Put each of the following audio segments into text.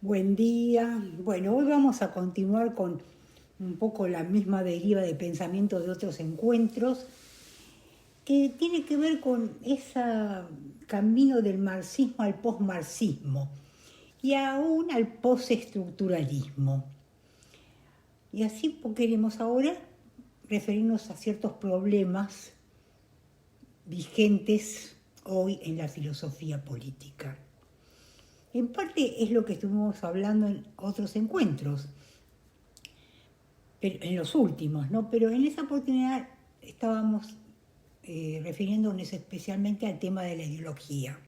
Buen día. Bueno, hoy vamos a continuar con un poco la misma deriva de pensamiento de otros encuentros, que tiene que ver con ese camino del marxismo al posmarxismo y aún al postestructuralismo. Y así queremos ahora referirnos a ciertos problemas vigentes hoy en la filosofía política. En parte es lo que estuvimos hablando en otros encuentros, pero en los últimos, ¿no? Pero en esa oportunidad estábamos refiriéndonos especialmente al tema de la ideología.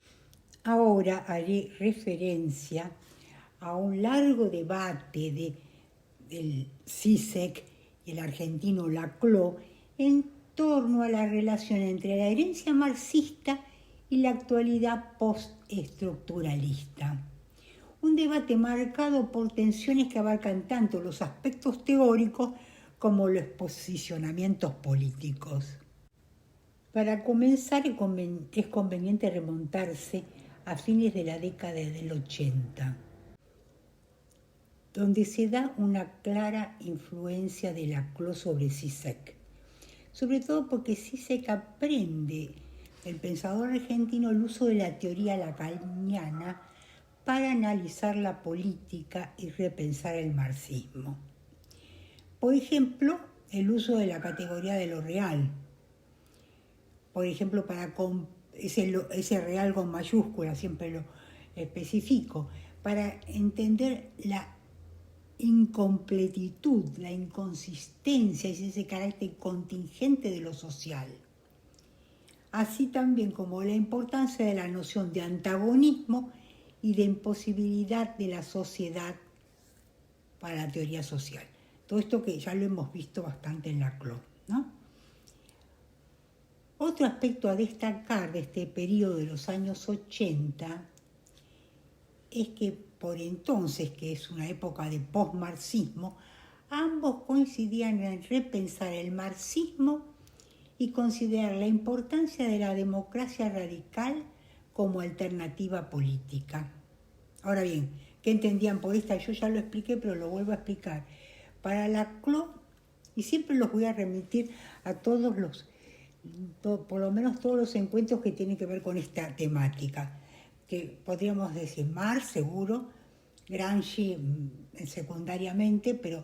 Ahora haré referencia a un largo debate del Zizek y el argentino Laclau en torno a la relación entre la herencia marxista y la actualidad postestructuralista. Un debate marcado por tensiones que abarcan tanto los aspectos teóricos como los posicionamientos políticos. Para comenzar es conveniente remontarse a fines de la década del 80, donde se da una clara influencia de Laclau sobre Zizek, sobre todo porque Zizek aprende del pensador argentino el uso de la teoría lacaniana para analizar la política y repensar el marxismo. Por ejemplo, el uso de la categoría de lo real. Por ejemplo, para ese real con mayúscula, siempre lo especifico, para entender la incompletitud, la inconsistencia, es ese carácter contingente de lo social. Así también como la importancia de la noción de antagonismo y de imposibilidad de la sociedad para la teoría social. Todo esto que ya lo hemos visto bastante en Laclau, ¿no? Otro aspecto a destacar de este periodo de los años 80 es que por entonces, que es una época de posmarxismo, ambos coincidían en repensar el marxismo y considerar la importancia de la democracia radical como alternativa política. Ahora bien, ¿qué entendían por esta? Yo ya lo expliqué, pero lo vuelvo a explicar. Para Laclau, y siempre los voy a remitir a por lo menos todos los encuentros que tienen que ver con esta temática, que podríamos decir Marx, seguro, Gramsci secundariamente, pero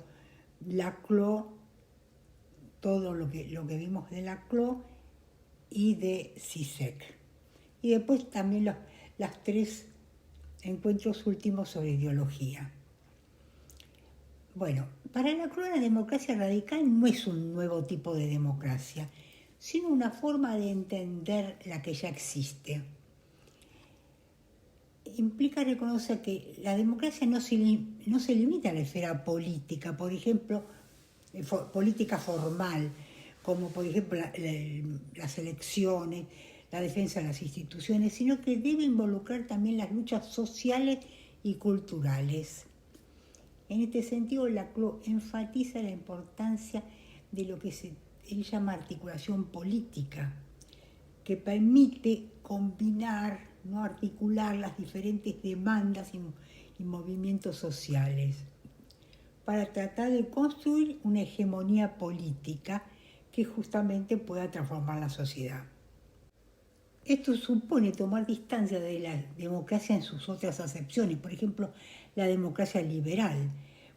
Laclau, todo lo que vimos de Laclau y de Zizek. Y después también las tres encuentros últimos sobre ideología. Bueno, para Laclau la democracia radical no es un nuevo tipo de democracia, sino una forma de entender la que ya existe. Implica reconocer que la democracia no se limita a la esfera política, por ejemplo, política formal, como por ejemplo las elecciones, la defensa de las instituciones, sino que debe involucrar también las luchas sociales y culturales. En este sentido, Laclau enfatiza la importancia de lo que él llama articulación política, que permite combinar, no articular las diferentes demandas y movimientos sociales, para tratar de construir una hegemonía política que justamente pueda transformar la sociedad. Esto supone tomar distancia de la democracia en sus otras acepciones, por ejemplo, la democracia liberal,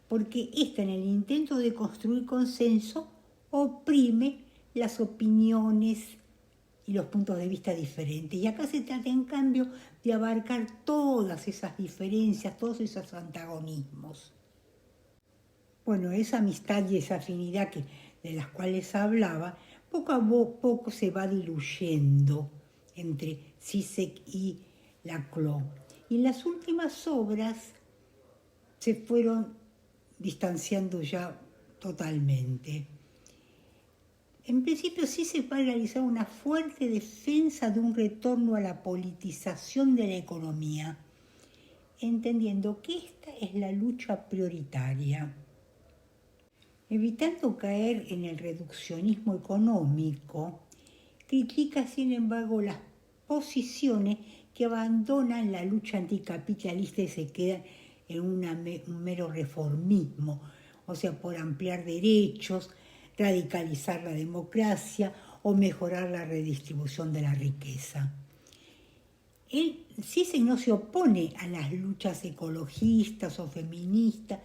porque esta, en el intento de construir consenso, oprime las opiniones y los puntos de vista diferentes. Y acá se trata, en cambio, de abarcar todas esas diferencias, todos esos antagonismos. Bueno, esa amistad y esa afinidad de las cuales hablaba, poco a poco se va diluyendo entre Zizek y Laclau. Y en las últimas obras se fueron distanciando ya totalmente. En principio sí se va a realizar una fuerte defensa de un retorno a la politización de la economía, entendiendo que esta es la lucha prioritaria. Evitando caer en el reduccionismo económico, critica sin embargo las posiciones que abandonan la lucha anticapitalista y se quedan en un mero reformismo, o sea, por ampliar derechos, radicalizar la democracia o mejorar la redistribución de la riqueza. Zizek no se opone a las luchas ecologistas o feministas,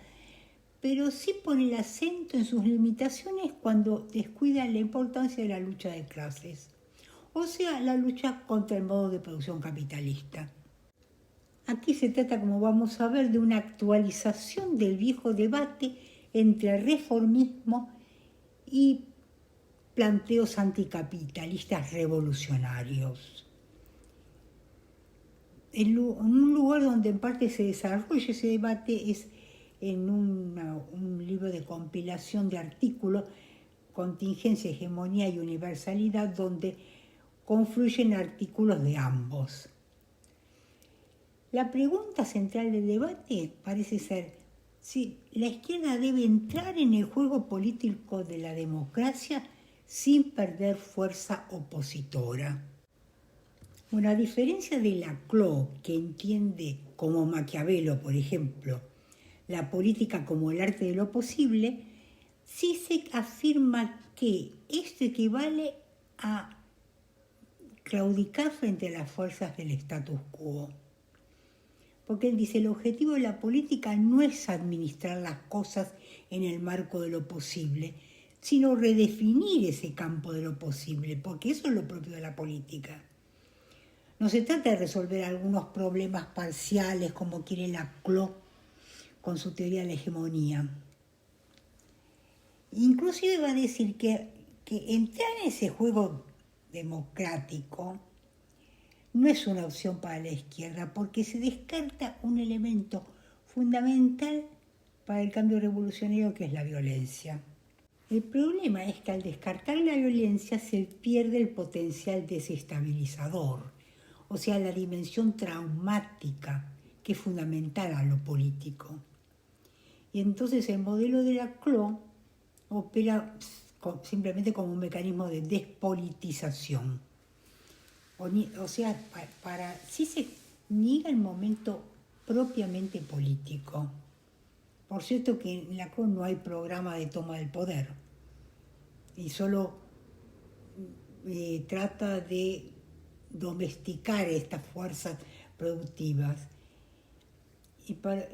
pero sí pone el acento en sus limitaciones cuando descuida la importancia de la lucha de clases, o sea, la lucha contra el modo de producción capitalista. Aquí se trata, como vamos a ver, de una actualización del viejo debate entre reformismo y planteos anticapitalistas revolucionarios. En un lugar donde en parte se desarrolla ese debate es en un libro de compilación de artículos, Contingencia, Hegemonía y Universalidad, donde confluyen artículos de ambos. La pregunta central del debate parece ser si la izquierda debe entrar en el juego político de la democracia sin perder fuerza opositora. Bueno, a diferencia de Laclau, que entiende como Maquiavelo, por ejemplo, la política como el arte de lo posible, Zizek afirma que esto equivale a claudicar frente a las fuerzas del status quo. Porque él dice, el objetivo de la política no es administrar las cosas en el marco de lo posible, sino redefinir ese campo de lo posible, porque eso es lo propio de la política. No se trata de resolver algunos problemas parciales como quiere Laclau con su teoría de la hegemonía. Inclusive va a decir que entrar en ese juego democrático no es una opción para la izquierda porque se descarta un elemento fundamental para el cambio revolucionario que es la violencia. El problema es que al descartar la violencia se pierde el potencial desestabilizador, o sea, la dimensión traumática que es fundamental a lo político. Y entonces el modelo de Laclau opera simplemente como un mecanismo de despolitización. O sea, para sí se niega el momento propiamente político. Por cierto que en Laclau no hay programa de toma del poder y solo trata de domesticar estas fuerzas productivas.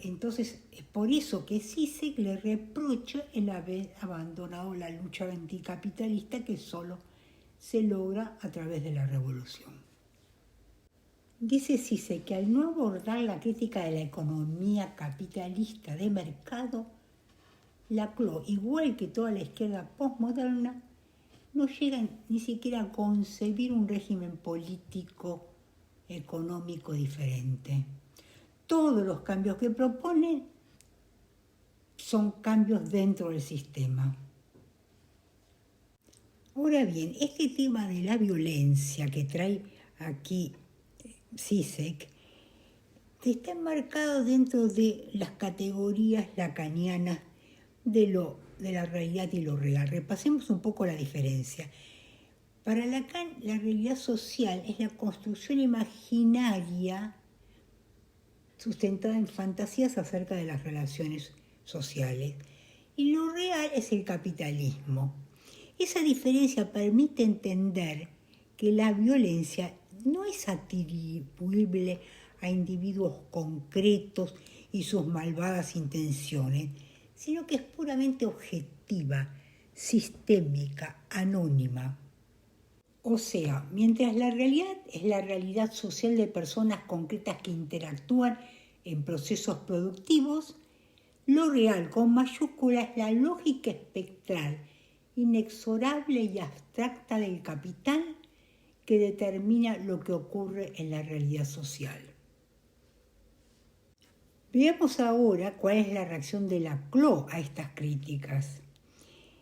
Entonces es por eso que Zizek le reprocha el haber abandonado la lucha anticapitalista que solo se logra a través de la revolución. Dice Zizek que al no abordar la crítica de la economía capitalista de mercado, Laclau, igual que toda la izquierda postmoderna, no llega ni siquiera a concebir un régimen político económico diferente. Todos los cambios que propone son cambios dentro del sistema. Ahora bien, este tema de la violencia que trae aquí Zizek está enmarcado dentro de las categorías lacanianas de la realidad y lo real. Repasemos un poco la diferencia. Para Lacan, la realidad social es la construcción imaginaria sustentada en fantasías acerca de las relaciones sociales. Y lo real es el capitalismo. Esa diferencia permite entender que la violencia no es atribuible a individuos concretos y sus malvadas intenciones, sino que es puramente objetiva, sistémica, anónima. O sea, mientras la realidad es la realidad social de personas concretas que interactúan en procesos productivos, lo real con mayúsculas es la lógica espectral, inexorable y abstracta del capital que determina lo que ocurre en la realidad social. Veamos ahora cuál es la reacción de Laclau a estas críticas.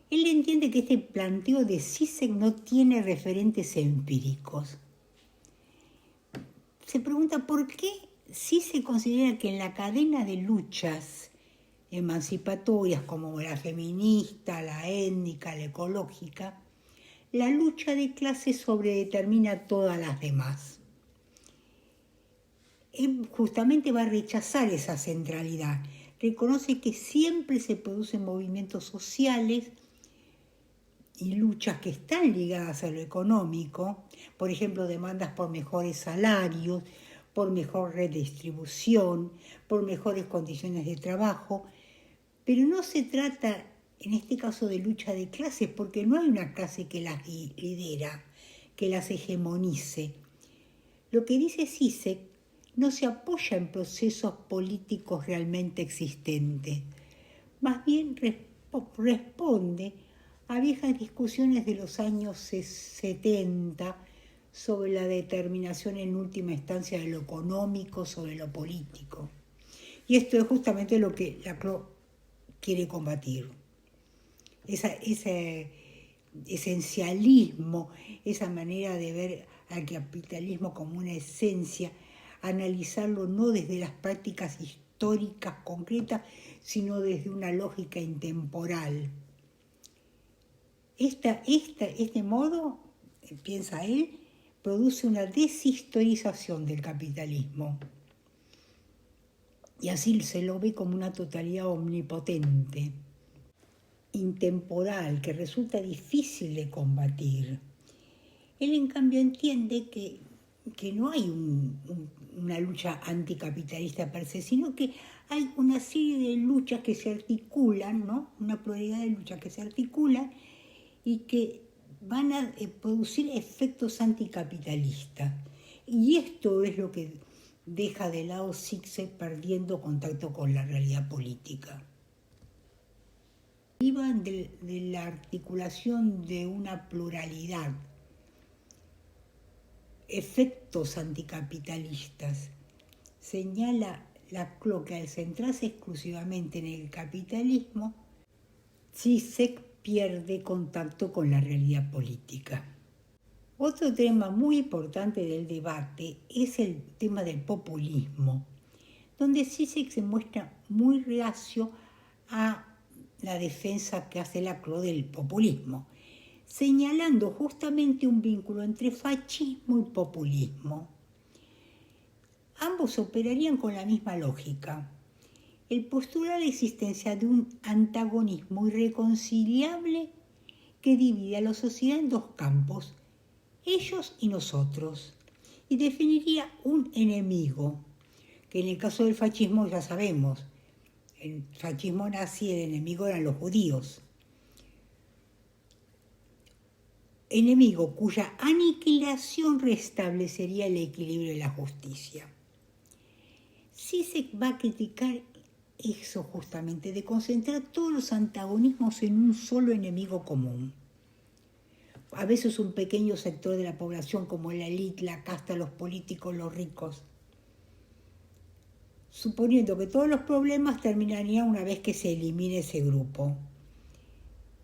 Él entiende que este planteo de Zizek no tiene referentes empíricos. Se pregunta por qué Zizek considera que en la cadena de luchas emancipatorias como la feminista, la étnica, la ecológica, la lucha de clases sobredetermina todas las demás. él justamente va a rechazar esa centralidad. Reconoce que siempre se producen movimientos sociales y luchas que están ligadas a lo económico, por ejemplo, demandas por mejores salarios, por mejor redistribución, por mejores condiciones de trabajo, pero no se trata en este caso de lucha de clases, porque no hay una clase que las lidera, que las hegemonice. Lo que dice Zizek no se apoya en procesos políticos realmente existentes, más bien responde a viejas discusiones de los años 70 sobre la determinación en última instancia de lo económico sobre lo político. Y esto es justamente lo que Laclau quiere combatir. Ese esencialismo, esa manera de ver al capitalismo como una esencia, analizarlo no desde las prácticas históricas concretas, sino desde una lógica intemporal. Este modo, piensa él, produce una deshistorización del capitalismo. Y así se lo ve como una totalidad omnipotente, intemporal, que resulta difícil de combatir. Él, en cambio, entiende que no hay una lucha anticapitalista per se, sino que hay una serie de luchas que se articulan, ¿no? Una pluralidad de luchas que se articulan y que van a producir efectos anticapitalistas. Y esto es lo que deja de lado Zizek, perdiendo contacto con la realidad política. Iban de la articulación de una pluralidad, efectos anticapitalistas. Señala Laclau que al centrarse exclusivamente en el capitalismo, Zizek pierde contacto con la realidad política. Otro tema muy importante del debate es el tema del populismo, donde Zizek se muestra muy reacio a la defensa que hace Laclau del populismo, señalando justamente un vínculo entre fascismo y populismo. Ambos operarían con la misma lógica. El postular la existencia de un antagonismo irreconciliable que divide a la sociedad en dos campos, ellos y nosotros, y definiría un enemigo, que en el caso del fascismo ya sabemos, el fascismo nazi, el enemigo eran los judíos. Enemigo cuya aniquilación restablecería el equilibrio de la justicia. Zizek va a criticar eso justamente, de concentrar todos los antagonismos en un solo enemigo común. A veces un pequeño sector de la población como la élite, la casta, los políticos, los ricos, suponiendo que todos los problemas terminarían una vez que se elimine ese grupo.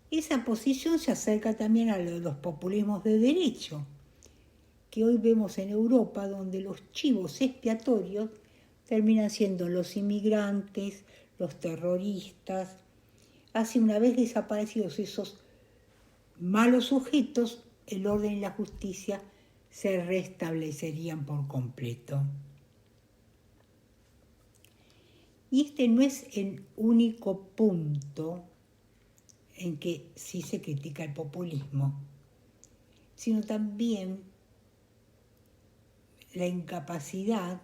Esa posición se acerca también a lo de los populismos de derecho, que hoy vemos en Europa, donde los chivos expiatorios terminan siendo los inmigrantes, los terroristas. Así, una vez desaparecidos esos malos sujetos, el orden y la justicia se restablecerían por completo. Y este no es el único punto en que sí se critica el populismo, sino también la incapacidad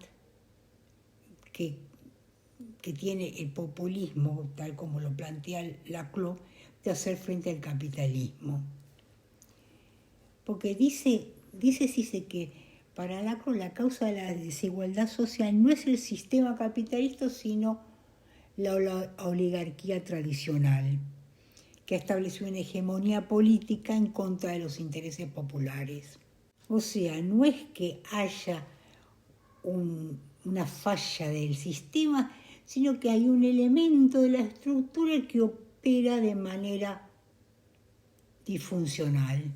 que tiene el populismo, tal como lo plantea Laclau, de hacer frente al capitalismo. Porque dice que para Laclau la causa de la desigualdad social no es el sistema capitalista, sino la oligarquía tradicional, que estableció una hegemonía política en contra de los intereses populares. O sea, no es que haya una falla del sistema, sino que hay un elemento de la estructura que opera de manera disfuncional.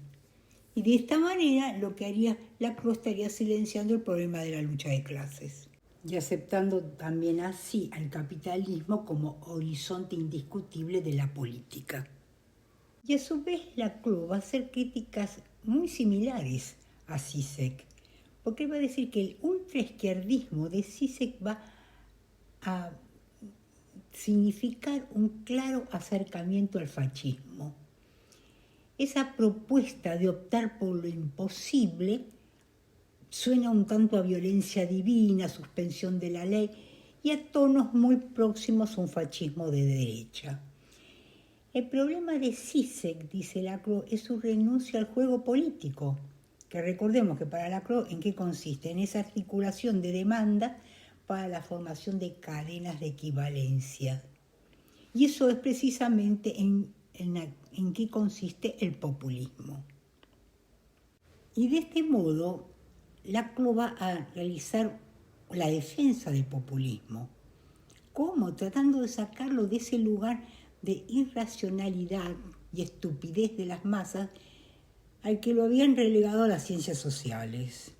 Y de esta manera lo que haría Laclau estaría silenciando el problema de la lucha de clases y aceptando también así al capitalismo como horizonte indiscutible de la política. Y a su vez Laclau va a hacer críticas muy similares a Zizek, porque él va a decir que el ultraizquierdismo de Zizek va a significar un claro acercamiento al fascismo. Esa propuesta de optar por lo imposible suena un tanto a violencia divina, suspensión de la ley y a tonos muy próximos a un fascismo de derecha. El problema de Zizek, dice Laclau, es su renuncia al juego político, que recordemos que para Laclau, ¿en qué consiste? En esa articulación de demanda para la formación de cadenas de equivalencia. Y eso es precisamente en qué consiste el populismo. Y de este modo, Laclau va a realizar la defensa del populismo. ¿Cómo? Tratando de sacarlo de ese lugar de irracionalidad y estupidez de las masas al que lo habían relegado a las ciencias sociales.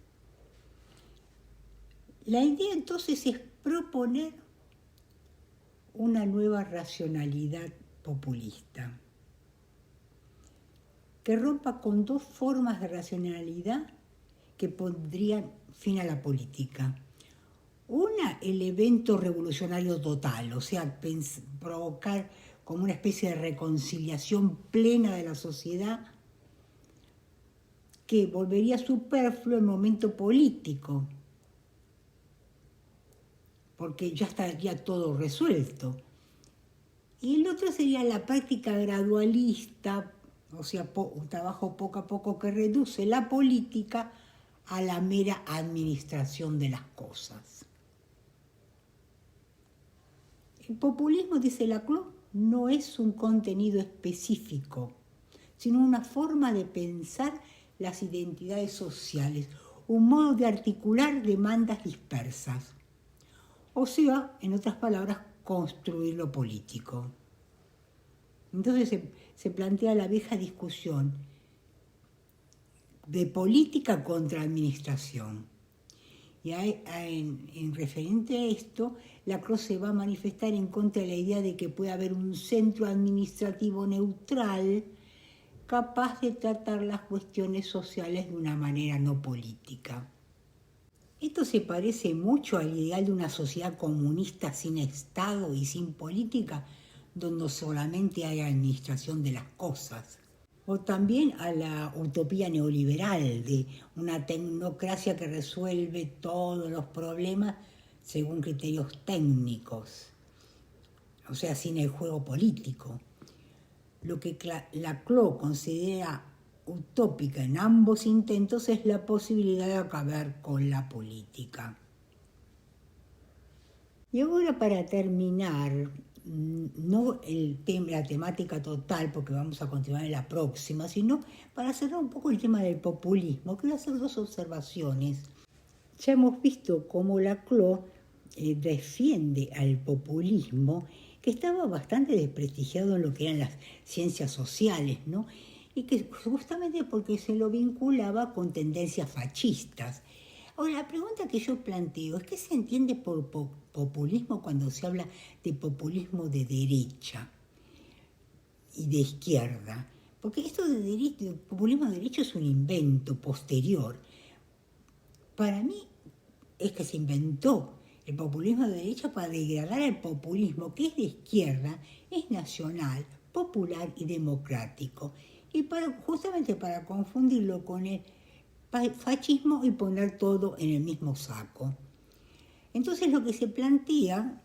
La idea entonces es proponer una nueva racionalidad populista que rompa con dos formas de racionalidad que pondrían fin a la política. Una, el evento revolucionario total, o sea, provocar como una especie de reconciliación plena de la sociedad que volvería superfluo el momento político, porque ya estaría todo resuelto. Y el otro sería la práctica gradualista, o sea, un trabajo poco a poco que reduce la política a la mera administración de las cosas. El populismo, dice Laclau, no es un contenido específico, sino una forma de pensar las identidades sociales, un modo de articular demandas dispersas. O sea, en otras palabras, construir lo político. Entonces se plantea la vieja discusión de política contra administración. Y en referente a esto, Laclau se va a manifestar en contra de la idea de que puede haber un centro administrativo neutral capaz de tratar las cuestiones sociales de una manera no política. Esto se parece mucho al ideal de una sociedad comunista sin Estado y sin política, donde solamente hay administración de las cosas. O también a la utopía neoliberal de una tecnocracia que resuelve todos los problemas según criterios técnicos, o sea, sin el juego político. Lo que Laclau considera utópica en ambos intentos es la posibilidad de acabar con la política. Y ahora, para terminar, no la temática total, porque vamos a continuar en la próxima, sino para cerrar un poco el tema del populismo, quiero hacer dos observaciones. Ya hemos visto cómo Laclau defiende al populismo, que estaba bastante desprestigiado en lo que eran las ciencias sociales, ¿no? Y que justamente porque se lo vinculaba con tendencias fascistas. Ahora, la pregunta que yo planteo es: ¿qué se entiende por populismo cuando se habla de populismo de derecha y de izquierda? Porque esto de populismo de derecha es un invento posterior. Para mí es que se inventó el populismo de derecha para degradar al populismo, que es de izquierda, es nacional, popular y democrático. Y justamente para confundirlo con el fascismo y poner todo en el mismo saco. Entonces lo que se plantea,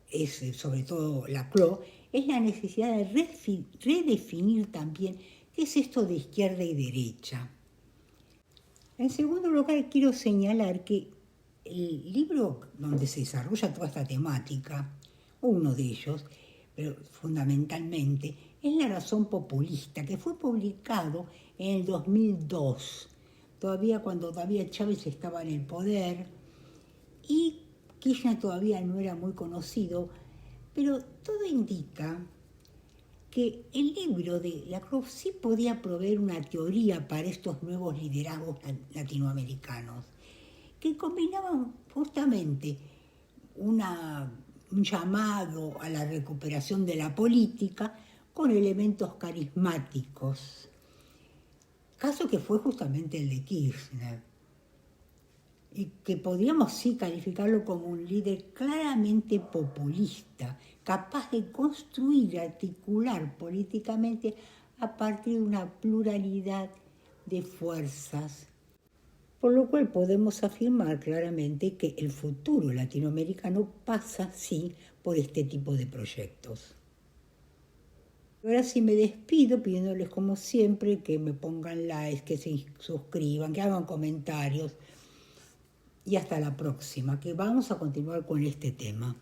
es sobre todo Laclau, es la necesidad de redefinir también qué es esto de izquierda y derecha. En segundo lugar, quiero señalar que el libro donde se desarrolla toda esta temática, uno de ellos, pero fundamentalmente, es La razón populista, que fue publicado en el 2002, cuando Chávez estaba en el poder y Kirchner todavía no era muy conocido, pero todo indica que el libro de Laclau sí podía proveer una teoría para estos nuevos liderazgos latinoamericanos, que combinaban justamente un llamado a la recuperación de la política con elementos carismáticos, caso que fue justamente el de Kirchner. y que podríamos sí calificarlo como un líder claramente populista, capaz de construir y articular políticamente a partir de una pluralidad de fuerzas. Por lo cual podemos afirmar claramente que el futuro latinoamericano pasa, sí, por este tipo de proyectos. Ahora sí me despido pidiéndoles como siempre que me pongan likes, que se suscriban, que hagan comentarios. Y hasta la próxima, que vamos a continuar con este tema.